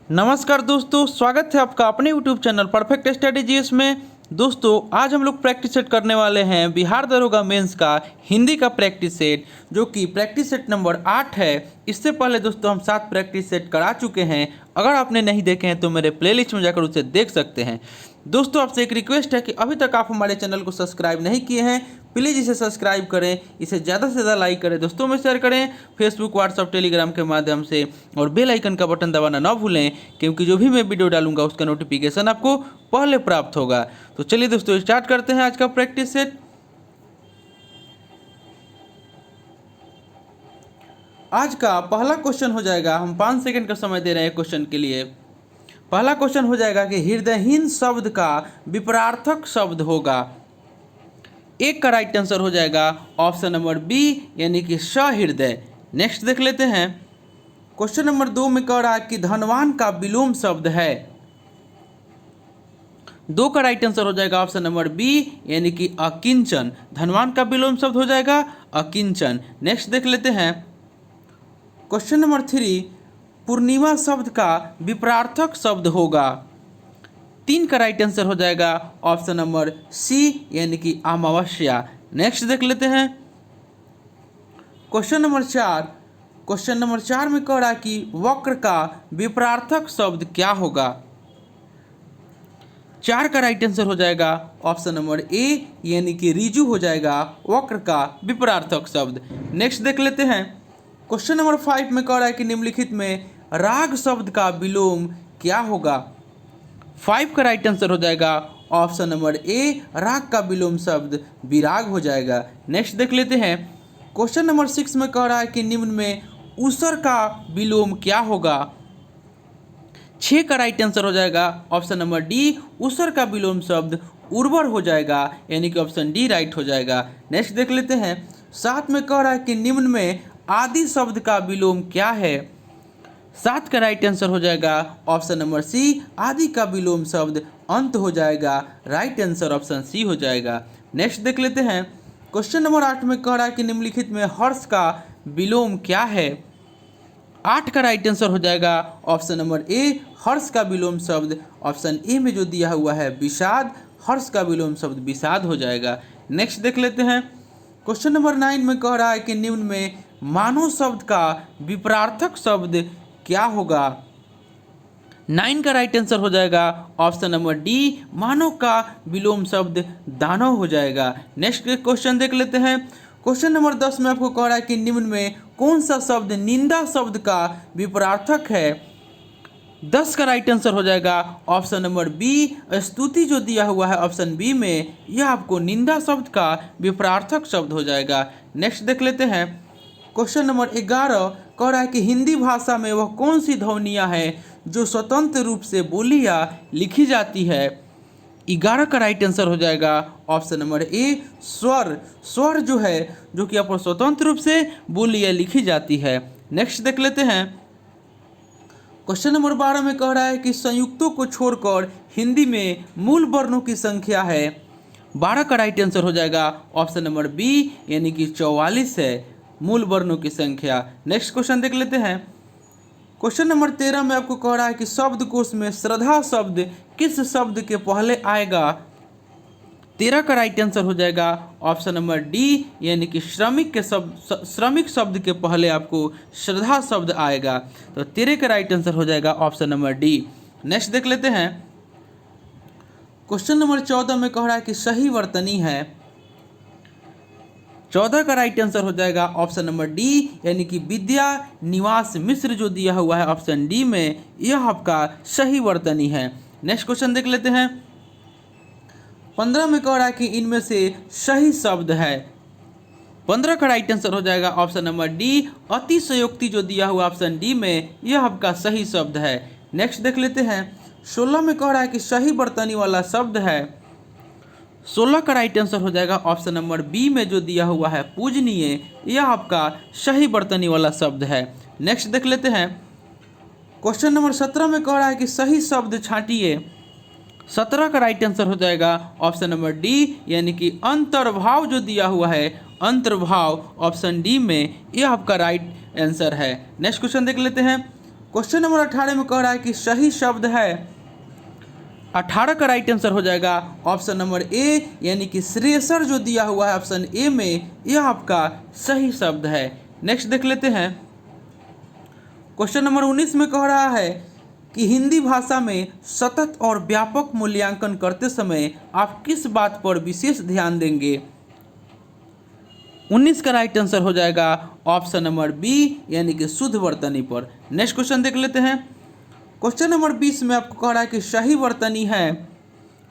नमस्कार दोस्तों, स्वागत है आपका अपने YouTube channel perfect study GS में। दोस्तों, आज हम लोग प्रैक्टिस सेट करने वाले हैं बिहार दरोगा मेंस का हिंदी का प्रैक्टिस सेट, जो कि प्रैक्टिस सेट नंबर 8 है। इससे पहले दोस्तों हम 7 प्रैक्टिस सेट करा चुके हैं। अगर आपने नहीं देखे हैं तो मेरे प्लेलिस्ट में जाकर उसे देख सकते हैं। दोस्तों, आपसे एक रिक्वेस्ट है कि अभी तक आप हमारे चैनल को सब्सक्राइब नहीं किए हैं, प्लीज़ इसे सब्सक्राइब करें, इसे ज़्यादा से ज़्यादा लाइक करें, दोस्तों में शेयर करें, फेसबुक, व्हाट्सअप, टेलीग्राम के माध्यम से, और बेल आइकन का बटन दबाना ना भूलें, क्योंकि जो भी मैं वीडियो डालूंगा उसका नोटिफिकेशन आपको पहले प्राप्त होगा। तो चलिए दोस्तों, स्टार्ट करते हैं आज का प्रैक्टिस सेट। आज का पहला क्वेश्चन हो जाएगा, हम 5 सेकंड का समय दे रहे हैं क्वेश्चन के लिए। पहला क्वेश्चन हो जाएगा कि हृदयहीन शब्द का विपरार्थक शब्द होगा। एक का राइट आंसर हो जाएगा ऑप्शन नंबर बी, यानी कि सहृदय। नेक्स्ट देख लेते हैं। क्वेश्चन नंबर 2 में कह रहा है कि धनवान का विलोम शब्द है। 2 का राइट आंसर हो जाएगा ऑप्शन नंबर बी, यानी कि अकिंचन। धनवान का विलोम शब्द हो जाएगा अकिंचन। नेक्स्ट देख लेते हैं। क्वेश्चन नंबर 3, पूर्णिमा शब्द का विपरार्थक शब्द होगा। 3 का राइट आंसर हो जाएगा ऑप्शन नंबर सी, यानी कि अमावस्या। नेक्स्ट देख लेते हैं। क्वेश्चन नंबर 4 में कह रहा है कि वक्र का विपरार्थक शब्द क्या होगा। 4 का राइट आंसर हो जाएगा ऑप्शन नंबर ए, यानी कि ऋजु हो जाएगा वक्र का विपरार्थक शब्द। नेक्स्ट देख लेते हैं। क्वेश्चन नंबर 5 में कह रहा है कि निम्नलिखित में राग शब्द का विलोम क्या होगा। 5 का राइट आंसर हो जाएगा ऑप्शन नंबर ए, राग का विलोम शब्द विराग हो जाएगा। नेक्स्ट देख लेते हैं। क्वेश्चन नंबर 6 में कह रहा है कि निम्न में ऊसर का विलोम क्या होगा। 6 का राइट आंसर हो जाएगा ऑप्शन नंबर डी, ऊसर का विलोम शब्द उर्वर हो जाएगा, यानी कि ऑप्शन डी राइट हो जाएगा। नेक्स्ट देख लेते हैं। 7 में कह रहा है कि निम्न में आदि शब्द का विलोम क्या है। 7 का राइट आंसर हो जाएगा ऑप्शन नंबर सी, आदि का विलोम शब्द अंत हो जाएगा। राइट आंसर ऑप्शन सी हो जाएगा। नेक्स्ट देख लेते हैं। क्वेश्चन नंबर 8 में कह रहा है कि निम्नलिखित में हर्ष का विलोम क्या है। 8 का राइट आंसर हो जाएगा ऑप्शन नंबर ए, हर्ष का विलोम शब्द ऑप्शन ए में जो दिया हुआ है विषाद, हर्ष का विलोम शब्द विषाद हो जाएगा। नेक्स्ट देख लेते हैं। क्वेश्चन नंबर 9 में कह रहा है कि निम्न में मानव शब्द का विपरार्थक शब्द क्या होगा। 9 का राइट आंसर हो जाएगा ऑप्शन नंबर डी, मानव का विलोम शब्द दानव हो जाएगा। नेक्स्ट क्वेश्चन देख लेते हैं। क्वेश्चन नंबर 10 में आपको कह रहा है कि निम्न में कौन सा शब्द निंदा शब्द का विपरार्थक है। 10 का राइट आंसर हो जाएगा ऑप्शन नंबर बी, स्तुति जो दिया हुआ है ऑप्शन बी में, यह आपको निंदा शब्द का विपरार्थक शब्द हो जाएगा। नेक्स्ट देख लेते हैं। क्वेश्चन नंबर 11 कह रहा है कि हिंदी भाषा में वह कौन सी ध्वनियाँ हैं जो स्वतंत्र रूप से बोली या लिखी जाती है। 11 का राइट आंसर हो जाएगा ऑप्शन नंबर ए, स्वर। स्वर जो है, जो कि आपको स्वतंत्र रूप से बोली या लिखी जाती है। नेक्स्ट देख लेते हैं। क्वेश्चन नंबर 12 में कह रहा है कि संयुक्तों को छोड़कर हिंदी में मूल वर्णों की संख्या है। 12 का राइट आंसर हो जाएगा ऑप्शन नंबर बी, यानी कि 44 है मूल वर्णों की संख्या। नेक्स्ट क्वेश्चन देख लेते हैं। क्वेश्चन नंबर 13 में आपको कह रहा है कि शब्दकोश में श्रद्धा शब्द किस शब्द के पहले आएगा। 13 का राइट आंसर हो जाएगा ऑप्शन नंबर डी, यानी कि श्रमिक शब्द के पहले आपको श्रद्धा शब्द आएगा। तो 13 का राइट आंसर हो जाएगा ऑप्शन नंबर डी। नेक्स्ट देख लेते हैं। क्वेश्चन नंबर 14 में कह रहा है कि सही वर्तनी है। 14 का राइट आंसर हो जाएगा ऑप्शन नंबर डी, यानी कि विद्या निवास मिश्र जो दिया हुआ है ऑप्शन डी में, यह आपका सही वर्तनी है। नेक्स्ट क्वेश्चन देख लेते हैं। 15 में कह रहा है कि इनमें से सही शब्द है। 15 का राइट आंसर हो जाएगा ऑप्शन नंबर डी, अतिशयोक्ति जो दिया हुआ ऑप्शन डी में, यह आपका सही शब्द है। नेक्स्ट देख लेते हैं। 16 में कह रहा है कि सही वर्तनी वाला शब्द है। 16 का राइट आंसर हो जाएगा ऑप्शन नंबर बी में जो दिया हुआ है पूजनीय, यह आपका सही वर्तनी वाला शब्द है। नेक्स्ट देख लेते हैं। क्वेश्चन नंबर 17 में कह रहा है कि सही शब्द छांटिए। 17 का राइट आंसर हो जाएगा ऑप्शन नंबर डी, यानी कि अंतर्भाव जो दिया हुआ है अंतर्भाव ऑप्शन डी में, यह आपका राइट आंसर है। नेक्स्ट क्वेश्चन देख लेते हैं। क्वेश्चन नंबर 18 में कह रहा है कि सही शब्द है। 18 का राइट आंसर हो जाएगा ऑप्शन नंबर ए, यानी कि श्रेयसर जो दिया हुआ है ऑप्शन ए में, यह आपका सही शब्द है। नेक्स्ट देख लेते हैं। क्वेश्चन नंबर 19 में कह रहा है कि हिंदी भाषा में सतत और व्यापक मूल्यांकन करते समय आप किस बात पर विशेष ध्यान देंगे। 19 का राइट आंसर हो जाएगा ऑप्शन नंबर बी, यानी कि शुद्ध वर्तनी पर। नेक्स्ट क्वेश्चन देख लेते हैं। क्वेश्चन नंबर 20 में आपको कह रहा है कि सही वर्तनी है।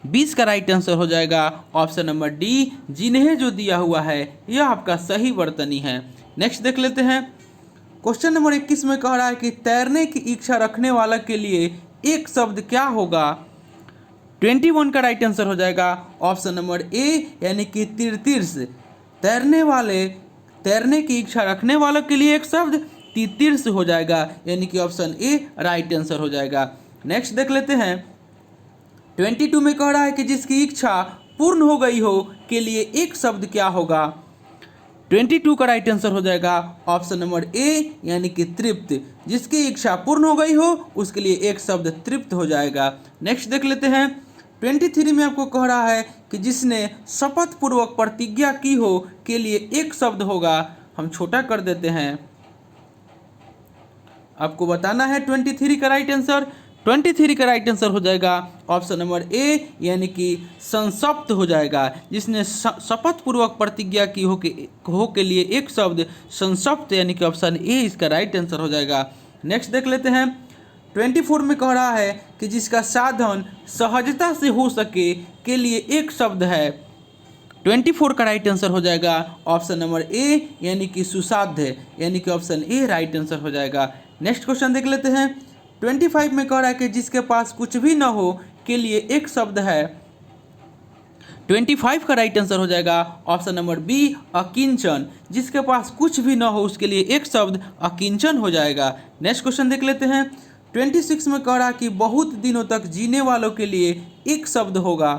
20 का राइट आंसर हो जाएगा ऑप्शन नंबर डी, जिन्हें जो दिया हुआ है यह आपका सही वर्तनी है। नेक्स्ट देख लेते हैं। क्वेश्चन नंबर 21 में कह रहा है कि तैरने की इच्छा रखने वाला के लिए एक शब्द क्या होगा। 21 का राइट आंसर हो जाएगा ऑप्शन नंबर ए, यानी कि तीर्थीर्ष। तैरने की इच्छा रखने वालों के लिए एक शब्द तीर्थीर्ष हो जाएगा, यानी कि ऑप्शन ए राइट आंसर हो जाएगा। नेक्स्ट देख लेते हैं। 22 में कह रहा है कि जिसकी इच्छा पूर्ण हो गई हो के लिए एक शब्द क्या होगा। 22 का राइट आंसर हो जाएगा ऑप्शन नंबर ए, यानी कि तृप्त। जिसकी इच्छा पूर्ण हो गई हो उसके लिए एक शब्द तृप्त हो जाएगा। नेक्स्ट देख लेते हैं। 23 में आपको कह रहा है कि जिसने शपथ पूर्वक प्रतिज्ञा की हो के लिए एक शब्द होगा। हम छोटा कर देते हैं, आपको बताना है 23 का राइट आंसर। 23 का राइट आंसर हो जाएगा ऑप्शन नंबर ए, यानी कि संसप्त हो जाएगा। जिसने शपथ पूर्वक प्रतिज्ञा की हो के लिए एक शब्द संसप्त, यानी कि ऑप्शन ए इसका राइट आंसर हो जाएगा। नेक्स्ट देख लेते हैं। 24 में कह रहा है कि जिसका साधन सहजता से हो सके के लिए एक शब्द है। 24 का राइट आंसर हो जाएगा ऑप्शन नंबर ए, यानी कि सुसाध्य, यानी कि ऑप्शन ए राइट आंसर हो जाएगा। नेक्स्ट क्वेश्चन देख लेते हैं। 25 में कह रहा है कि जिसके पास कुछ भी न हो के लिए एक शब्द है। 25 का राइट आंसर हो जाएगा ऑप्शन नंबर बी, अकिंचन। जिसके पास कुछ भी न हो उसके लिए एक शब्द अकिंचन हो जाएगा। नेक्स्ट क्वेश्चन देख लेते हैं। 26 में कह रहा है कि बहुत दिनों तक जीने वालों के लिए एक शब्द होगा।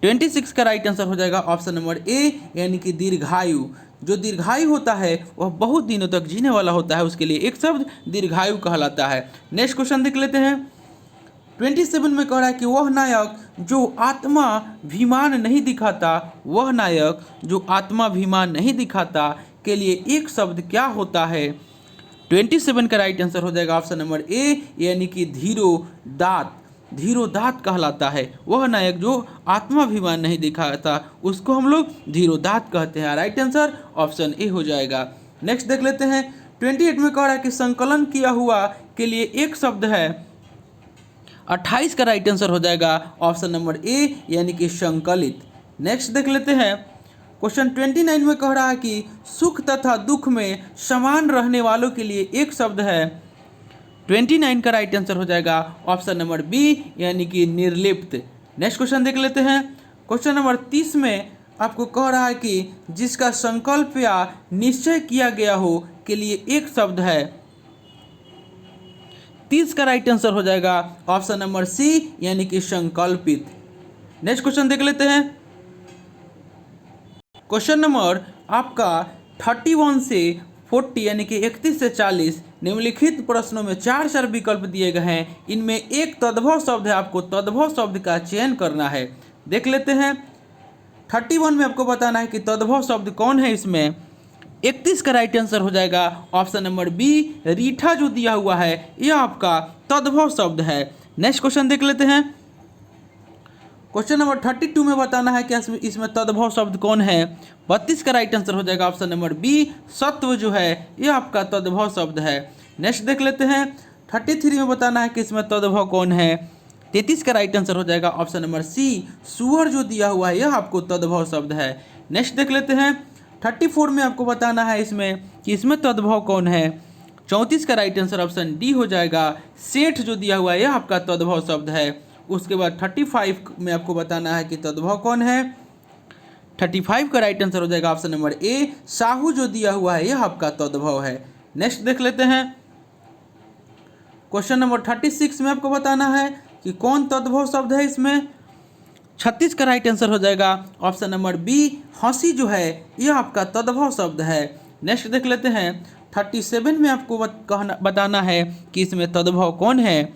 26 का राइट आंसर हो जाएगा ऑप्शन नंबर ए, यानी कि दीर्घायु। जो दीर्घायु होता है वह बहुत दिनों तक जीने वाला होता है, उसके लिए एक शब्द दीर्घायु कहलाता है। नेक्स्ट क्वेश्चन देख लेते हैं। 27 में कह रहा है कि वह नायक जो आत्माभिमान नहीं दिखाता, वह नायक जो आत्माभिमान नहीं दिखाता के लिए एक शब्द क्या होता है। 27 का राइट आंसर हो जाएगा ऑप्शन नंबर ए, यानी कि धीरोदात्त। धीरोदात्त कहलाता है। वह नायक जो आत्माभिमान नहीं दिखाता उसको हम लोग धीरोदात्त कहते हैं। राइट आंसर ऑप्शन ए हो जाएगा। नेक्स्ट देख लेते हैं। 28 में कह रहा है कि संकलन किया हुआ के लिए एक शब्द है। 28 का राइट आंसर हो जाएगा ऑप्शन नंबर ए, यानी कि संकलित। नेक्स्ट देख लेते हैं। क्वेश्चन 29 में कह रहा है कि सुख तथा दुख में समान रहने वालों के लिए एक शब्द है। 29 का राइट आंसर हो जाएगा ऑप्शन नंबर बी, यानी कि निर्लिप्त। नेक्स्ट क्वेश्चन देख लेते हैं। क्वेश्चन नंबर 30 में आपको कह रहा है कि जिसका संकल्प या निश्चय किया गया हो के लिए एक शब्द है। 30 का राइट आंसर हो जाएगा ऑप्शन नंबर सी, यानी कि संकल्पित। नेक्स्ट क्वेश्चन देख लेते हैं। क्वेश्चन नंबर आपका 31 से 40, यानी कि 31 से 40 निम्नलिखित प्रश्नों में 4 विकल्प दिए गए हैं। इनमें एक तद्भव शब्द है, आपको तद्भव शब्द का चयन करना है। देख लेते हैं। 31 में आपको बताना है कि तद्भव शब्द कौन है इसमें। 31 का राइट आंसर हो जाएगा ऑप्शन नंबर बी, रीठा जो दिया हुआ है यह आपका तद्भव शब्द है। नेक्स्ट क्वेश्चन देख लेते हैं। क्वेश्चन नंबर 32 में बताना है कि इसमें तद्भव शब्द कौन है। 32 का राइट आंसर हो जाएगा ऑप्शन नंबर बी, सत्व जो है यह आपका तद्भव शब्द है। नेक्स्ट देख लेते हैं। 33 में बताना है कि इसमें तद्भव कौन है। 33 का राइट आंसर हो जाएगा ऑप्शन नंबर सी, सुअर जो दिया हुआ है यह आपको तद्भव शब्द है। नेक्स्ट देख लेते हैं। 34 में आपको बताना है इसमें कि इसमें तद्भव कौन है। 34 का राइट आंसर ऑप्शन डी हो जाएगा, सेठ जो दिया हुआ है यह आपका तद्भव शब्द है। उसके बाद 35 में आपको बताना है कि तद्भव कौन है। 35 का राइट आंसर हो जाएगा ऑप्शन नंबर ए, साहू जो दिया हुआ है यह आपका तद्भव है। नेक्स्ट देख लेते हैं। क्वेश्चन नंबर 36 में आपको बताना है कि कौन तद्भव शब्द है इसमें। 36 का राइट आंसर हो जाएगा ऑप्शन नंबर बी, हंसी जो है यह आपका तद्भव शब्द है। नेक्स्ट देख लेते हैं। 37 में आपको बताना है कि इसमें तद्भव कौन है।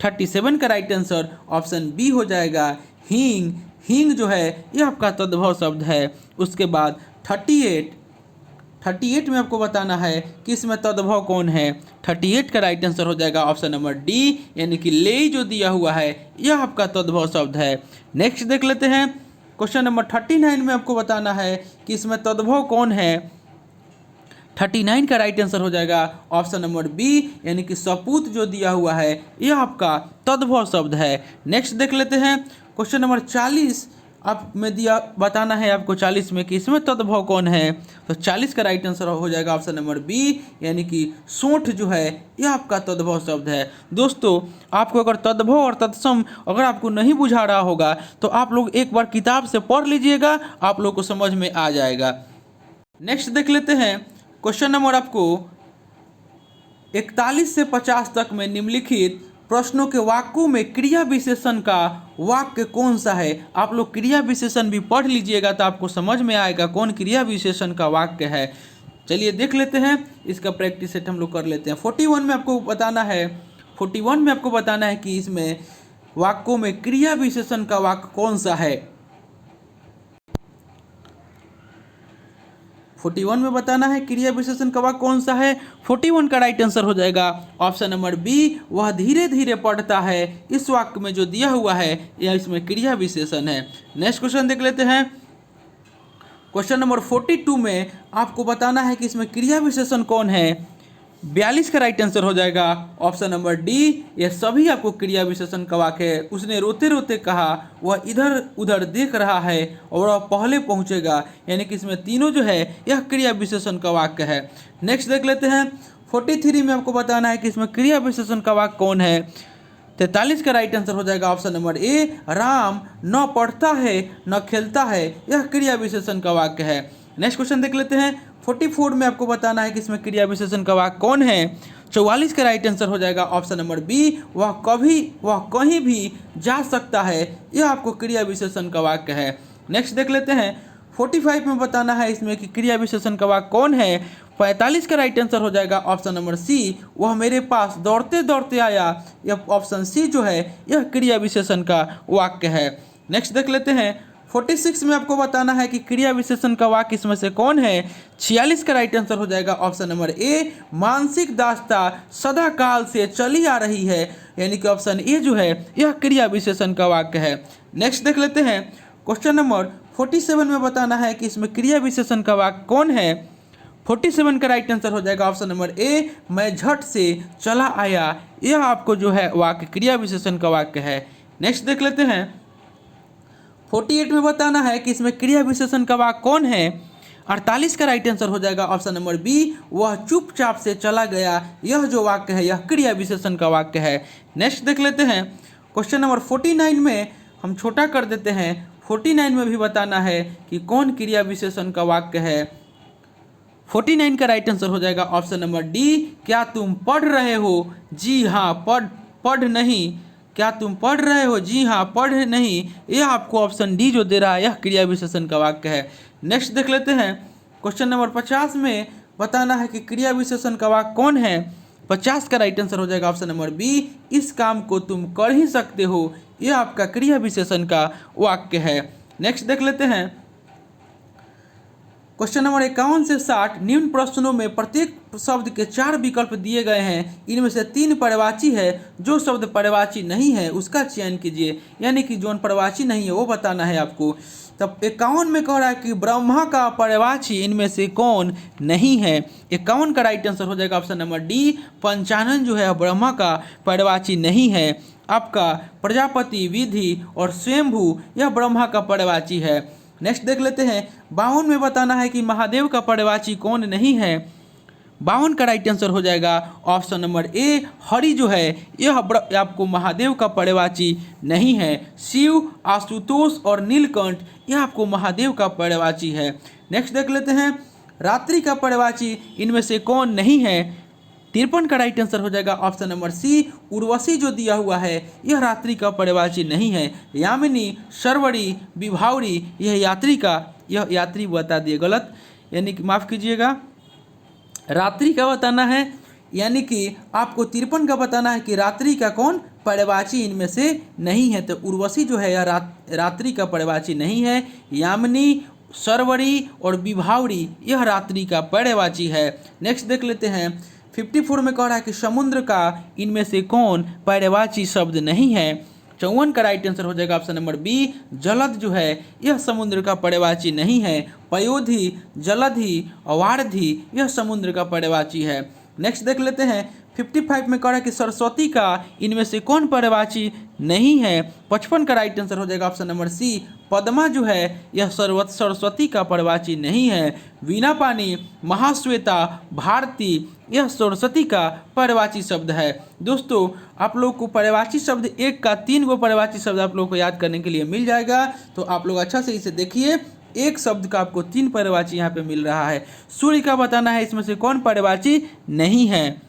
37 का राइट आंसर ऑप्शन बी हो जाएगा हींग। हींग जो है ये आपका तद्भव शब्द है। उसके बाद 38 में आपको बताना है कि इसमें तद्भव कौन है। 38 का राइट आंसर हो जाएगा ऑप्शन नंबर डी, यानी कि ले जो दिया हुआ है यह आपका तद्भव शब्द है। नेक्स्ट देख लेते हैं, क्वेश्चन नंबर 39 में आपको बताना है कि इसमें तद्भव कौन है। 39 का राइट आंसर हो जाएगा ऑप्शन नंबर बी, यानी कि सपूत जो दिया हुआ है यह आपका तद्भव शब्द है। नेक्स्ट देख लेते हैं, क्वेश्चन नंबर 40 आप में दिया बताना है आपको 40 में कि इसमें तद्भव कौन है। तो 40 का राइट आंसर हो जाएगा ऑप्शन नंबर बी, यानी कि सोंठ जो है यह आपका तद्भव शब्द है। दोस्तों, आपको अगर तद्भव और तत्सम अगर आपको नहीं बुझा रहा होगा तो आप लोग एक बार किताब से पढ़ लीजिएगा, आप लोग को समझ में आ जाएगा। नेक्स्ट देख लेते हैं, क्वेश्चन नंबर आपको 41 से 50 तक में निम्नलिखित प्रश्नों के वाक्यों में क्रिया विशेषण का वाक्य कौन सा है। आप लोग क्रिया विशेषण भी पढ़ लीजिएगा तो आपको समझ में आएगा कौन क्रिया विशेषण का वाक्य है। चलिए देख लेते हैं, इसका प्रैक्टिस सेट हम लोग कर लेते हैं। 41 में आपको बताना है कि इसमें वाक्यों में क्रिया विशेषण का वाक्य कौन सा है। 41 में बताना है क्रिया विशेषण का वाक्य कौन सा है। 41 का राइट आंसर हो जाएगा ऑप्शन नंबर बी, वह धीरे धीरे पढ़ता है। इस वाक्य में जो दिया हुआ है यह इसमें क्रिया विशेषण है। नेक्स्ट क्वेश्चन देख लेते हैं, क्वेश्चन नंबर 42 में आपको बताना है कि इसमें क्रिया विशेषण कौन है। 42 का राइट आंसर हो जाएगा ऑप्शन नंबर डी, यह सभी आपको क्रिया विशेषण का वाक्य है। उसने रोते रोते कहा, वह इधर उधर देख रहा है और वह पहले पहुंचेगा, यानी कि इसमें तीनों जो है यह क्रिया विशेषण का वाक्य है। नेक्स्ट देख लेते हैं, 43 में आपको बताना है कि इसमें क्रिया विशेषण का वाक्य कौन है। 43 का राइट आंसर हो जाएगा ऑप्शन नंबर ए, राम न पढ़ता है न खेलता है, यह क्रिया विशेषण का वाक्य है। नेक्स्ट क्वेश्चन देख लेते हैं, 44 में आपको बताना है कि इसमें क्रिया विशेषण का वाक्य कौन है। 44 का राइट आंसर हो जाएगा ऑप्शन नंबर बी, वह कहीं भी जा सकता है, यह आपको क्रिया विशेषण का वाक्य है। नेक्स्ट देख लेते हैं, 45 में बताना है इसमें कि क्रिया विशेषण का वाक्य कौन है। 45 का राइट आंसर हो जाएगा ऑप्शन नंबर सी, वह मेरे पास दौड़ते दौड़ते आया, यह ऑप्शन सी जो है यह क्रिया विशेषण का वाक्य है। नेक्स्ट देख लेते हैं, 46 में आपको बताना है कि क्रिया विशेषण का वाक्य इसमें से कौन है। 46 का राइट आंसर हो जाएगा ऑप्शन नंबर ए, मानसिक दास्ता सदा काल से चली आ रही है, यानी कि ऑप्शन ए जो है यह क्रिया विशेषण का वाक्य है। नेक्स्ट देख लेते हैं, क्वेश्चन नंबर 47 में बताना है कि इसमें क्रिया विशेषण का वाक्य कौन है। 47 का राइट आंसर हो जाएगा ऑप्शन नंबर ए, मैं झट से चला आया, यह आपको जो है वाक्य क्रिया विशेषण का वाक्य है। नेक्स्ट देख लेते हैं, 48 में बताना है कि इसमें क्रिया विशेषण का वाक्य कौन है। 48 का राइट आंसर हो जाएगा ऑप्शन नंबर बी, वह चुपचाप से चला गया, यह जो वाक्य है यह क्रिया विशेषण का वाक्य है। नेक्स्ट देख लेते हैं, क्वेश्चन नंबर 49 में हम छोटा कर देते हैं। 49 में भी बताना है कि कौन क्रिया विशेषण का वाक्य है। 49 का राइट आंसर हो जाएगा ऑप्शन नंबर डी, क्या तुम पढ़ रहे हो। जी हाँ, पढ़ नहीं। क्या तुम पढ़ रहे हो, जी हाँ पढ़ नहीं, यह आपको ऑप्शन डी जो दे रहा है यह क्रिया विशेषण का वाक्य है। नेक्स्ट देख लेते हैं, क्वेश्चन नंबर 50 में बताना है कि क्रिया विशेषण का वाक्य कौन है। 50 का राइट आंसर हो जाएगा ऑप्शन नंबर बी, इस काम को तुम कर ही सकते हो, यह आपका क्रिया विशेषण का वाक्य है। नेक्स्ट देख लेते हैं, क्वेश्चन नंबर 51 से 60 निम्न प्रश्नों में प्रत्येक शब्द के 4 विकल्प दिए गए हैं, इनमें से 3 पर्यायवाची है, जो शब्द पर्यायवाची नहीं है उसका चयन कीजिए, यानी कि जो पर्यायवाची नहीं है वो बताना है आपको। तब 51 में कह रहा है कि ब्रह्मा का पर्यायवाची इनमें से कौन नहीं है। 51 का राइट आंसर हो जाएगा ऑप्शन नंबर डी, पंचानन जो है ब्रह्मा का पर्यायवाची नहीं है। आपका प्रजापति, विधि और स्वयंभू यह ब्रह्मा का पर्यायवाची है। नेक्स्ट देख लेते हैं, 52 में बताना है कि महादेव का पर्यायवाची कौन नहीं है। 52 का राइट आंसर हो जाएगा ऑप्शन नंबर ए, हरि जो है यह आपको महादेव का पर्यायवाची नहीं है। शिव, आशुतोष और नीलकंठ यह आपको महादेव का पर्यायवाची है। नेक्स्ट देख लेते हैं, रात्रि का पर्यायवाची इनमें से कौन नहीं है। 53 का राइट आंसर हो जाएगा ऑप्शन नंबर सी, उर्वशी जो दिया हुआ है यह रात्रि का पर्यायवाची नहीं है। यामिनी, शर्वरी, विभावरी यह यात्री बता दिए गलत, यानी कि माफ़ कीजिएगा, रात्रि का बताना है, यानी कि आपको 53 का बताना है कि रात्रि का कौन पर्यायवाची इनमें से नहीं है। तो उर्वशी जो है यह रात्रि का पर्यायवाची नहीं है। यामिनी, सरवरी और विभावरी यह रात्रि का पर्यायवाची है। नेक्स्ट देख लेते हैं 54 में कह रहा है कि समुद्र का इनमें से कौन पर्यायवाची शब्द नहीं है। 54 का राइट आंसर हो जाएगा ऑप्शन नंबर बी, जलद जो है यह समुद्र का पर्यायवाची नहीं है। पयोधि, जलधि, वारधि यह समुद्र का पर्यायवाची है। नेक्स्ट देख लेते हैं 55 में कह रहा है कि सरस्वती का इनमें से कौन पर्यायवाची नहीं है। 55 का राइट आंसर हो जाएगा ऑप्शन नंबर सी, पद्मा जो है यह सरस्वती का पर्यायवाची नहीं है। वीणा पानी, महाश्वेता, भारती यह सरस्वती का पर्यायवाची शब्द है। दोस्तों आप लोग को पर्यायवाची शब्द एक का 3 गो पर्यायवाची शब्द आप लोग को याद करने के लिए मिल जाएगा, तो आप लोग अच्छा से इसे देखिए। एक शब्द का आपको 3 पर्यायवाची यहाँ पे मिल रहा है। सूर्य का बताना है इसमें से कौन पर्यायवाची नहीं है।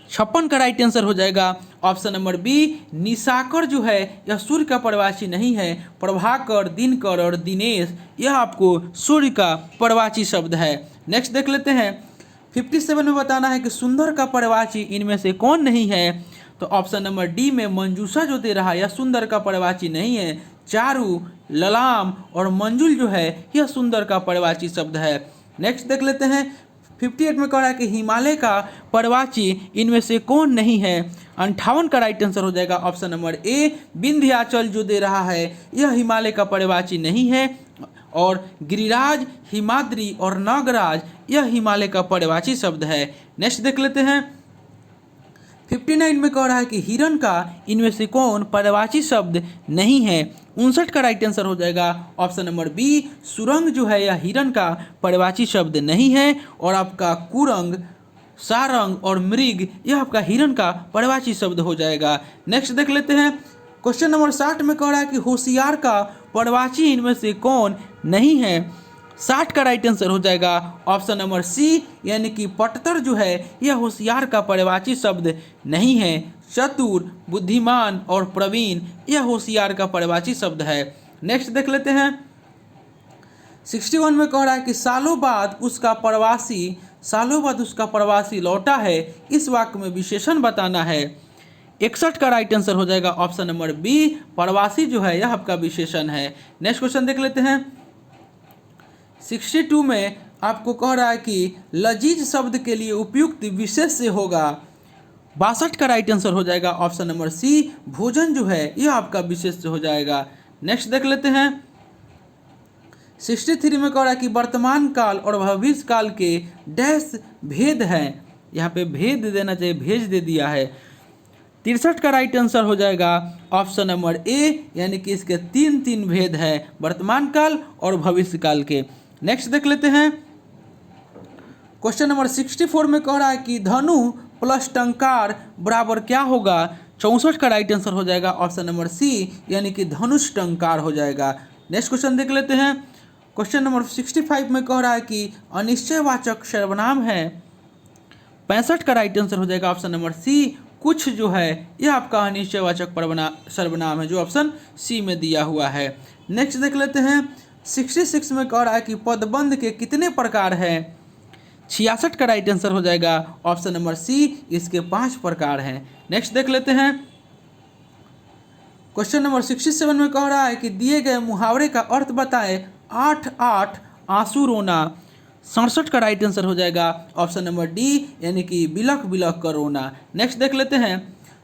56 का राइट आंसर हो जाएगा ऑप्शन नंबर बी, निशाकर जो है यह सूर्य का पर्यायवाची नहीं है। प्रभाकर, दिनकर और दिनेश यह आपको सूर्य का पर्यायवाची शब्द है। नेक्स्ट देख लेते हैं 57 में बताना है कि सुंदर का पर्यायवाची इनमें से कौन नहीं है। तो ऑप्शन नंबर डी में मंजूषा जो दे रहा है यह सुंदर का पर्यायवाची नहीं है। चारू, ललाम और मंजुल जो है यह सुंदर का पर्यायवाची शब्द है। नेक्स्ट देख लेते हैं 58 में कह रहा है कि हिमालय का पर्यायवाची इनमें से कौन नहीं है। 58 का राइट आंसर हो जाएगा ऑप्शन नंबर ए, विंध्याचल जो दे रहा है यह हिमालय का पर्यायवाची नहीं है। और गिरिराज, हिमाद्री और नागराज यह हिमालय का पर्यायवाची शब्द है। नेक्स्ट देख लेते हैं 59 में कह रहा है कि हिरण का इनमें से कौन पर्यायवाची शब्द नहीं है। 59 का राइट आंसर हो जाएगा ऑप्शन नंबर बी, सुरंग जो है यह हिरण का पर्यायवाची शब्द नहीं है। और आपका कुरंग, सारंग और मृग यह आपका हिरण का पर्यायवाची शब्द हो जाएगा। नेक्स्ट देख लेते हैं क्वेश्चन नंबर 60 में कह रहा है कि होशियार का पर्यायवाची इनमें से कौन नहीं है। 60 का राइट आंसर हो जाएगा ऑप्शन नंबर सी, यानी कि पटतर जो है यह होशियार का पर्यायवाची शब्द नहीं है। चतुर, बुद्धिमान और प्रवीण यह होशियार का पर्यायवाची शब्द है। नेक्स्ट देख लेते हैं 61 में कह रहा है कि सालों बाद उसका प्रवासी लौटा है। इस वाक्य में विशेषण बताना है। 61 का राइट आंसर हो जाएगा ऑप्शन नंबर बी, प्रवासी जो है यह आपका विशेषण है। नेक्स्ट क्वेश्चन देख लेते हैं 62 में आपको कह रहा है कि लजीज शब्द के लिए उपयुक्त विशेष्य होगा। 62 का राइट आंसर हो जाएगा ऑप्शन नंबर सी, भोजन जो है यह आपका विशेष्य हो जाएगा। नेक्स्ट देख लेते हैं 63 में कह रहा है कि वर्तमान काल और भविष्य काल के डैश भेद हैं। यहाँ पे भेद देना चाहिए, भेज दे दिया है। 63 का राइट आंसर हो जाएगा ऑप्शन नंबर ए, यानी कि इसके 3 भेद हैं, वर्तमान काल और भविष्य काल के। नेक्स्ट देख लेते हैं क्वेश्चन नंबर 64 में कह रहा है कि धनु प्लस टंकार बराबर क्या होगा। 64 का राइट आंसर हो जाएगा ऑप्शन नंबर सी, यानी कि धनुष टंकार हो जाएगा। नेक्स्ट क्वेश्चन देख लेते हैं क्वेश्चन नंबर 65 में कह रहा है कि अनिश्चयवाचक सर्वनाम है। 65 का राइट आंसर हो जाएगा ऑप्शन नंबर सी, कुछ जो है यह आपका अनिश्चयवाचक सर्वनाम है, जो ऑप्शन सी में दिया हुआ है। नेक्स्ट देख लेते हैं 66 में कह रहा है कि पदबंध के कितने प्रकार हैं। 66 का राइट आंसर हो जाएगा ऑप्शन नंबर सी, इसके 5 प्रकार हैं। नेक्स्ट देख लेते हैं क्वेश्चन नंबर 67 में कह रहा है कि दिए गए मुहावरे का अर्थ बताएं। 8 आंसू रोना। 67 का राइट आंसर हो जाएगा ऑप्शन नंबर डी, यानी कि बिलख बिलख कर रोना। नेक्स्ट देख लेते हैं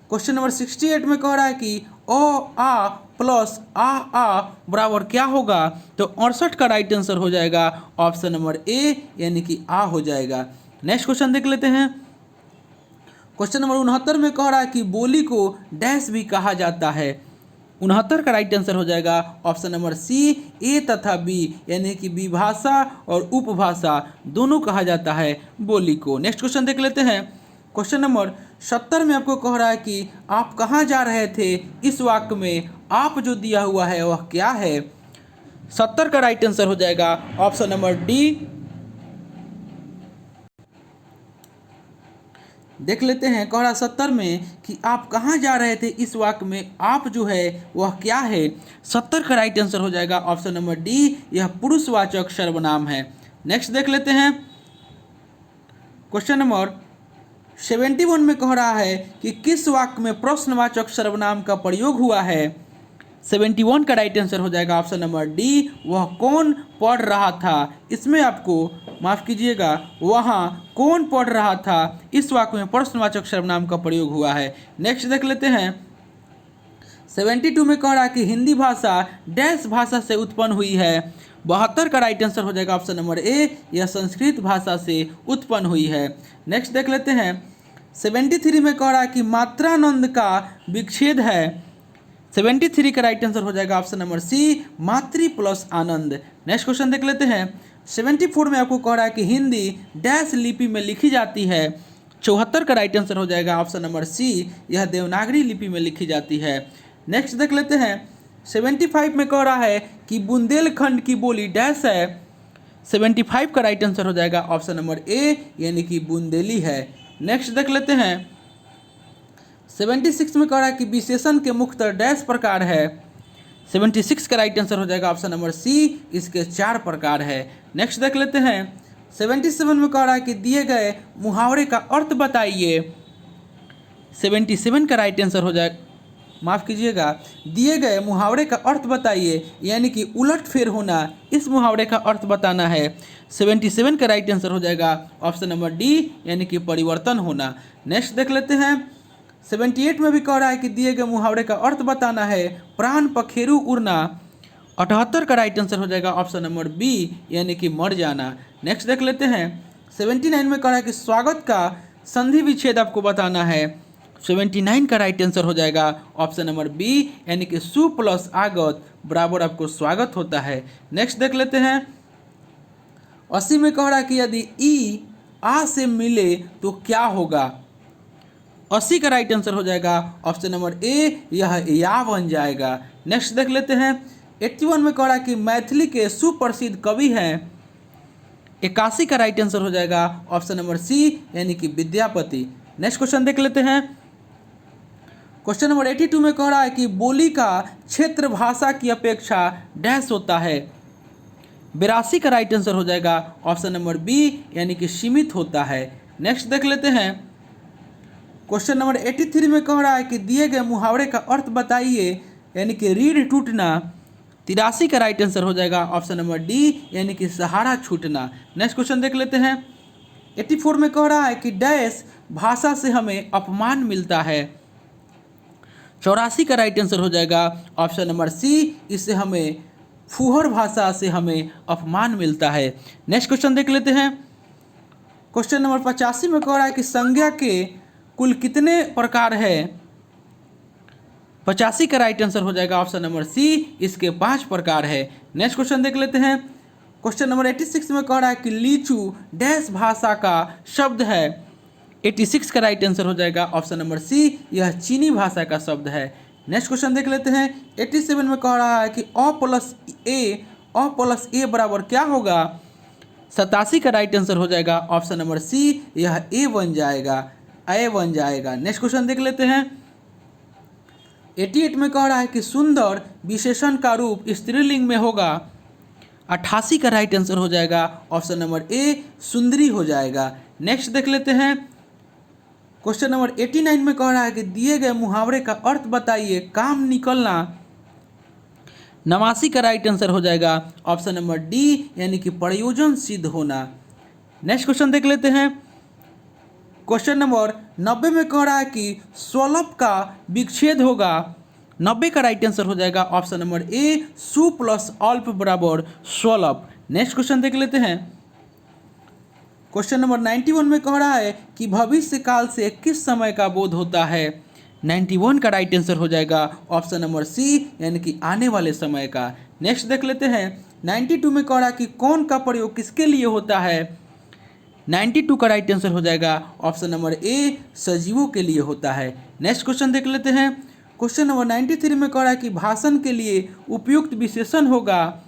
क्वेश्चन नंबर 68 में कह रहा है कि ओ आ प्लस आ बराबर क्या होगा। तो 68 का राइट आंसर हो जाएगा ऑप्शन नंबर ए, यानी कि आ हो जाएगा। नेक्स्ट क्वेश्चन देख लेते हैं क्वेश्चन नंबर 69 में कह रहा है कि बोली को डैश भी कहा जाता है। 69 का राइट आंसर हो जाएगा ऑप्शन नंबर सी, ए तथा बी, यानी कि विभाषा और उपभाषा दोनों कहा जाता है बोली को। नेक्स्ट क्वेश्चन देख लेते हैं क्वेश्चन नंबर 70 में आपको कह रहा है कि आप कहाँ जा रहे थे। इस वाक्य में आप जो दिया हुआ है वह क्या है। 70 का राइट आंसर हो जाएगा ऑप्शन नंबर डी। देख लेते हैं कह रहा 70 में कि आप कहाँ जा रहे थे। इस वाक्य में आप जो है वह क्या है। 70 का राइट आंसर हो जाएगा ऑप्शन नंबर डी, यह पुरुषवाचक सर्वनाम है। नेक्स्ट देख लेते हैं क्वेश्चन नंबर 71 में कह रहा है कि किस वाक्य में प्रश्नवाचक सर्वनाम का प्रयोग हुआ है। 71 का राइट आंसर हो जाएगा ऑप्शन नंबर डी, वह कौन पढ़ रहा था। इसमें आपको माफ़ कीजिएगा, वहाँ कौन पढ़ रहा था, इस वाक्य में प्रश्नवाचक सर्वनाम का प्रयोग हुआ है। नेक्स्ट देख लेते हैं। 72 में कह रहा है कि हिंदी भाषा डैश भाषा से उत्पन्न हुई है। 72 का राइट आंसर हो जाएगा ऑप्शन नंबर ए, यह संस्कृत भाषा से उत्पन्न हुई है। नेक्स्ट देख लेते हैं। 73 में कह रहा है कि मात्रानंद का विच्छेद है। 73 का राइट आंसर हो जाएगा ऑप्शन नंबर सी, मातृ प्लस आनंद। नेक्स्ट क्वेश्चन देख लेते हैं। 74 में आपको कह रहा है कि हिंदी डैश लिपि में लिखी जाती है। 74 का राइट आंसर हो जाएगा ऑप्शन नंबर सी, यह देवनागरी लिपि में लिखी जाती है। नेक्स्ट देख लेते हैं। 75 में कह रहा है कि बुंदेलखंड की बोली डैश है। 75 का राइट आंसर हो जाएगा ऑप्शन नंबर ए, यानी कि बुंदेली है। नेक्स्ट देख लेते हैं। 76 में कह रहा है कि विशेषण के मुख्यतः डैश प्रकार है। 76 का राइट आंसर हो जाएगा ऑप्शन नंबर सी, इसके 4 प्रकार है। नेक्स्ट देख लेते हैं। 77 में कह रहा है कि दिए गए मुहावरे का अर्थ बताइए। 77 का राइट आंसर हो जाएगा, माफ़ कीजिएगा, दिए गए मुहावरे का अर्थ बताइए, यानी कि उलट फेर होना, इस मुहावरे का अर्थ बताना है। 77 का राइट आंसर हो जाएगा ऑप्शन नंबर डी, यानी कि परिवर्तन होना। नेक्स्ट देख लेते हैं। 78 में भी कह रहा है कि दिए गए मुहावरे का अर्थ बताना है, प्राण पखेरु उड़ना। 78 का राइट आंसर हो जाएगा ऑप्शन नंबर बी, यानी कि मर जाना। नेक्स्ट देख लेते हैं। 79 में कह रहा है कि स्वागत का संधि विच्छेद आपको बताना है। 79 का राइट आंसर हो जाएगा ऑप्शन नंबर बी, यानी कि सु प्लस आगत बराबर आपको स्वागत होता है। नेक्स्ट देख लेते हैं। 80 में कह रहा है कि यदि ई आ से मिले तो क्या होगा। 80 का राइट आंसर हो जाएगा ऑप्शन नंबर ए, यह या बन जाएगा। नेक्स्ट देख लेते हैं। 81 में कह रहा है कि मैथिली के सुप्रसिद्ध कवि हैं। 81 का राइट आंसर हो जाएगा ऑप्शन नंबर सी, यानी कि विद्यापति। नेक्स्ट क्वेश्चन देख लेते हैं। क्वेश्चन नंबर 82 में कह रहा है कि बोली का क्षेत्र भाषा की अपेक्षा डैश होता है। 82 का राइट आंसर हो जाएगा ऑप्शन नंबर बी, यानी कि सीमित होता है। नेक्स्ट देख लेते हैं। क्वेश्चन नंबर 83 में कह रहा है कि दिए गए मुहावरे का अर्थ बताइए, यानी कि रीढ़ टूटना। 83 का राइट आंसर हो जाएगा ऑप्शन नंबर डी, यानी कि सहारा छूटना। नेक्स्ट क्वेश्चन देख लेते हैं। 84 में कह रहा है कि डैश भाषा से हमें अपमान मिलता है। 84 का राइट आंसर हो जाएगा ऑप्शन नंबर सी, इससे हमें फूहड़ भाषा से हमें अपमान मिलता है। नेक्स्ट क्वेश्चन देख लेते हैं। क्वेश्चन नंबर 85 में कह रहा है कि संज्ञा के कुल कितने प्रकार है। 85 का राइट आंसर हो जाएगा ऑप्शन नंबर सी, इसके 5 प्रकार है। नेक्स्ट क्वेश्चन देख लेते हैं। क्वेश्चन नंबर 86 में कह रहा है कि लीचू डैश भाषा का शब्द है। 86 का राइट आंसर हो जाएगा ऑप्शन नंबर सी, यह चीनी भाषा का शब्द है। नेक्स्ट क्वेश्चन देख लेते हैं। 87 में कह रहा है कि अ प्लस ए बराबर क्या होगा। 87 का राइट आंसर हो जाएगा ऑप्शन नंबर सी, यह ए बन जाएगा। नेक्स्ट क्वेश्चन देख लेते हैं। 88 में कह रहा है कि सुंदर विशेषण का रूप स्त्रीलिंग में होगा। 88 का राइट आंसर हो जाएगा ऑप्शन नंबर ए, सुंदरी हो जाएगा। नेक्स्ट देख लेते हैं। क्वेश्चन नंबर 89 में कह रहा है कि दिए गए मुहावरे का अर्थ बताइए, काम निकलना। 89 का राइट आंसर हो जाएगा ऑप्शन नंबर डी, यानी कि प्रयोजन सिद्ध होना। नेक्स्ट क्वेश्चन देख लेते हैं। क्वेश्चन नंबर 90 में कह रहा है कि स्वल्प का विच्छेद होगा। 90 का राइट आंसर हो जाएगा ऑप्शन नंबर ए, सु प्लस अल्प बराबर स्वल्प। नेक्स्ट क्वेश्चन देख लेते हैं। क्वेश्चन नंबर 91 में कह रहा है कि भविष्य काल से किस समय का बोध होता है। 91 का राइट आंसर हो जाएगा ऑप्शन नंबर सी, यानी कि आने वाले समय का। नेक्स्ट देख लेते हैं। 92 में कह रहा है कि कौन का प्रयोग किसके लिए होता है। 92 का राइट आंसर हो जाएगा ऑप्शन नंबर ए, सजीवों के लिए होता है। नेक्स्ट क्वेश्चन देख लेते हैं। क्वेश्चन नंबर 93 में कह रहा है कि भाषण के लिए उपयुक्त विशेषण होगा।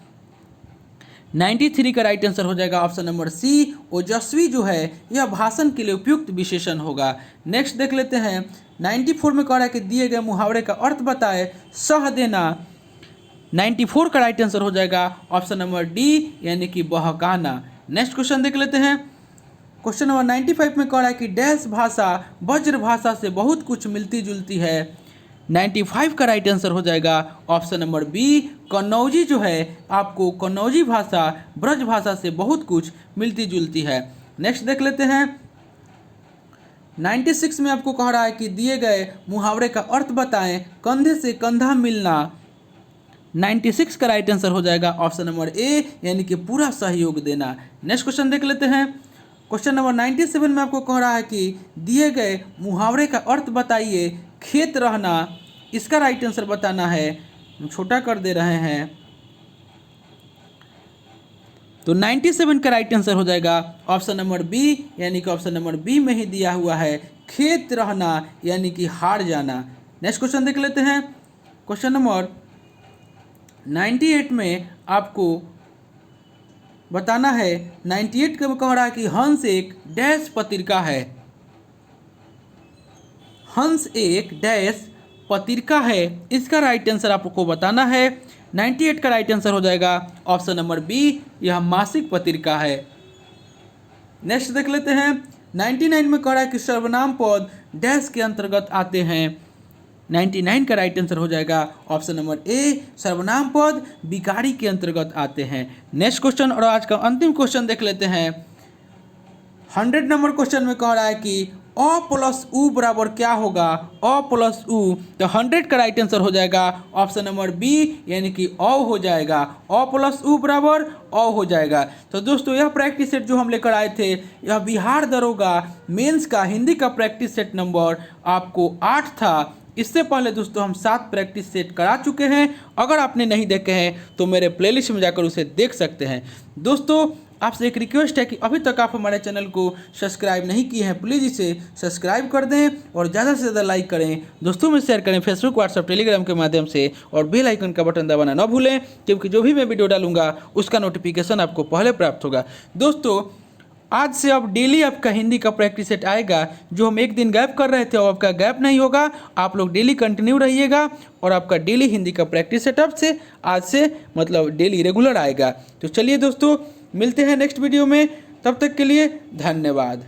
93 का राइट आंसर हो जाएगा ऑप्शन नंबर सी, ओजस्वी जो है यह भाषण के लिए उपयुक्त विशेषण होगा। नेक्स्ट देख लेते हैं। 94 में कह रहा है कि दिए गए मुहावरे का अर्थ बताए, सह देना। 94 का राइट आंसर हो जाएगा ऑप्शन नंबर डी, यानी कि बहकाना। नेक्स्ट क्वेश्चन देख लेते हैं। क्वेश्चन नंबर 95 में कह रहा है कि डैश भाषा वज्र भाषा से बहुत कुछ मिलती जुलती है। 95 का राइट आंसर हो जाएगा ऑप्शन नंबर बी, कन्नौजी जो है आपको कन्नौजी भाषा ब्रज भाषा से बहुत कुछ मिलती जुलती है। नेक्स्ट देख लेते हैं। 96 में आपको कह रहा है कि दिए गए मुहावरे का अर्थ बताएं, कंधे से कंधा मिलना। 96 का राइट आंसर हो जाएगा ऑप्शन नंबर ए, यानी कि पूरा सहयोग देना। नेक्स्ट क्वेश्चन देख लेते हैं। क्वेश्चन नंबर 97 में आपको कह रहा है कि दिए गए मुहावरे का अर्थ बताइए, खेत रहना। इसका राइट आंसर बताना है, हम छोटा कर दे रहे हैं। तो 97 का राइट आंसर हो जाएगा ऑप्शन नंबर बी, यानी कि ऑप्शन नंबर बी में ही दिया हुआ है खेत रहना, यानी कि हार जाना। नेक्स्ट क्वेश्चन देख लेते हैं। क्वेश्चन नंबर 98 में आपको बताना है, 98 का कह रहा है कि हंस एक डैश पत्रिका है। हंस एक डैश पत्रिका है, इसका राइट आंसर आपको बताना है। 98 का राइट आंसर हो जाएगा ऑप्शन नंबर बी, यह मासिक पत्रिका है। नेक्स्ट देख लेते हैं। 99 में कह रहा है कि सर्वनाम पद डैश के अंतर्गत आते हैं। 99 का राइट आंसर हो जाएगा ऑप्शन नंबर ए, सर्वनाम पद बिकारी के अंतर्गत आते हैं। नेक्स्ट क्वेश्चन और आज का अंतिम क्वेश्चन देख लेते हैं। 100 नंबर क्वेश्चन में कह रहा है कि अ प्लस उ बराबर क्या होगा। अ प्लस उ, तो 100 का राइट आंसर हो जाएगा ऑप्शन नंबर बी, यानी कि अ हो जाएगा। अ प्लस उ बराबर अ हो जाएगा। तो दोस्तों यह प्रैक्टिस सेट जो हम लेकर आए थे, यह बिहार दरोगा मेंस का हिंदी का प्रैक्टिस सेट नंबर आपको 8 था। इससे पहले दोस्तों हम 7 प्रैक्टिस सेट करा चुके हैं। अगर आपने नहीं देखे हैं तो मेरे प्लेलिस्ट में जाकर उसे देख सकते हैं। दोस्तों आपसे एक रिक्वेस्ट है कि अभी तक आप हमारे चैनल को सब्सक्राइब नहीं किए हैं, प्लीज़ इसे सब्सक्राइब कर दें और ज़्यादा से ज़्यादा लाइक करें, दोस्तों में शेयर करें फेसबुक, व्हाट्सएप, टेलीग्राम के माध्यम से, और बेल आइकन का बटन दबाना न भूलें, क्योंकि जो भी मैं वीडियो डालूंगा उसका नोटिफिकेशन आपको पहले प्राप्त होगा। दोस्तों आज से अब डेली आपका हिंदी का प्रैक्टिस सेट आएगा। जो हम एक दिन गैप कर रहे थे, वो आपका गैप नहीं होगा। आप लोग डेली कंटिन्यू रहिएगा और आपका डेली हिंदी का प्रैक्टिस सेट अब से आज से मतलब डेली रेगुलर आएगा। तो चलिए दोस्तों मिलते हैं नेक्स्ट वीडियो में, तब तक के लिए धन्यवाद।